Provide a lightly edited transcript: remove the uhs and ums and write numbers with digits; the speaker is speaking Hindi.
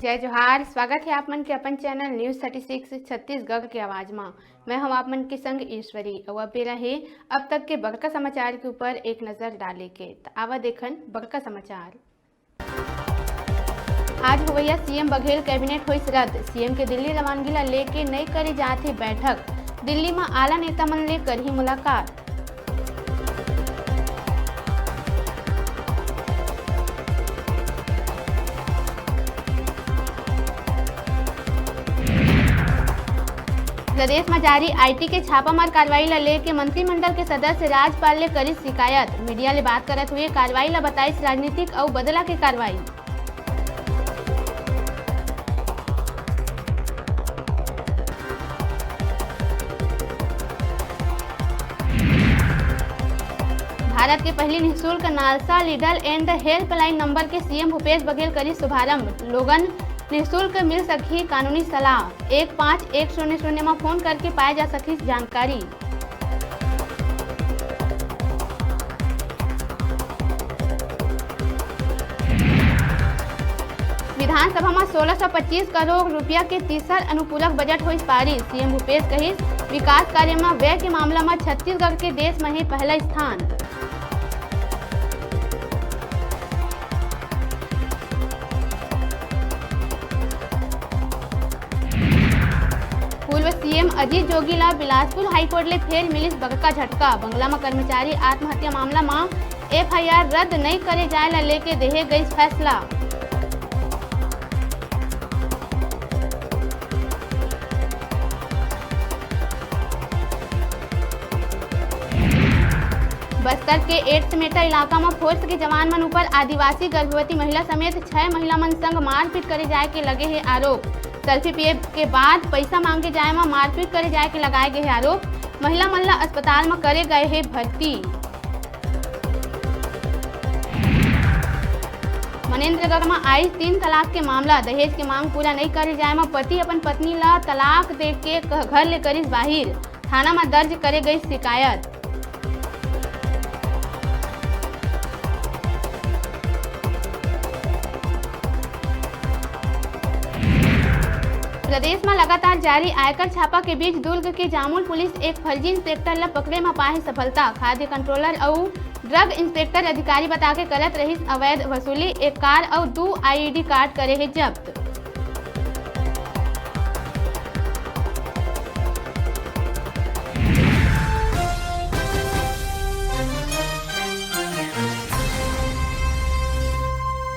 जय जोहार। स्वागत है आप मन के अपन चैनल न्यूज 36 छत्तीसगढ़ के आवाज में। मैं हम आप मन के संग ईश्वरी और अब रहे अब तक के बड़का समाचार के ऊपर एक नजर डाले के। तो आवा देखन बड़का समाचार। आज हुआ सीएम बघेल कैबिनेट हुई रद्द। सीएम के दिल्ली रवानगी ला लेके नई करे जाती बैठक। दिल्ली में आला नेता मन ले करही मुलाकात। प्रदेश में जारी आईटी के छापामार कार्रवाई ला लेके मंत्रिमंडल के सदस्य राजपाल ले करी शिकायत। मीडिया ले बात करत हुए कार्रवाई ला बताई राजनीतिक और बदला के कार्रवाई। भारत के पहली निःशुल्क NALSA leader and helpline number के सीएम भूपेश बघेल करी शुभारंभ। लोगन निःशुल्क मिल सकी कानूनी सलाह। 15100 में फोन करके पाए जा सकी जानकारी। विधानसभा में 1625 करोड़ रुपया के तीसर अनुपूरक बजट हुई पारित। सीएम भूपेश कही विकास कार्य में व्यय के मामला में छत्तीसगढ़ के देश में ही पहला स्थान। पूर्व सीएम अजीत जोगी ला बिलासपुर हाईकोर्ट ले फिर मिलिस बड़का झटका। बंगला में कर्मचारी आत्महत्या मामला में एफआईआर रद्द नहीं करे जाए ला लेके देहे गई फैसला। बस्तर के एड्समेटा इलाका में फोर्स के जवान मन ऊपर आदिवासी गर्भवती महिला समेत 6 महिला मन संग मारपीट करे जाए के लगे है आरोप। सेल्फी पिए के बाद पैसा मांगे जाए में मारपीट करे जाए के लगाए गए आरोप। महिला मन ला अस्पताल में करे गए है भर्ती। मनेन्द्रगढ़ में आई 3 तलाक के मामला। दहेज के मांग पूरा नहीं करे जाए में पति अपन पत्नी ला तलाक दे के घर ले करिस बाहिर। थाना में दर्ज करे गई शिकायत। प्रदेश में लगातार जारी आयकर छापा के बीच दुर्ग के जामुल पुलिस एक फर्जी इंस्पेक्टर ला पकड़े में पाए सफलता। खाद्य कंट्रोलर और ड्रग इंस्पेक्टर अधिकारी बता के करत रही अवैध वसूली। एक कार और 2 आईडी कार्ड करे है जब्त।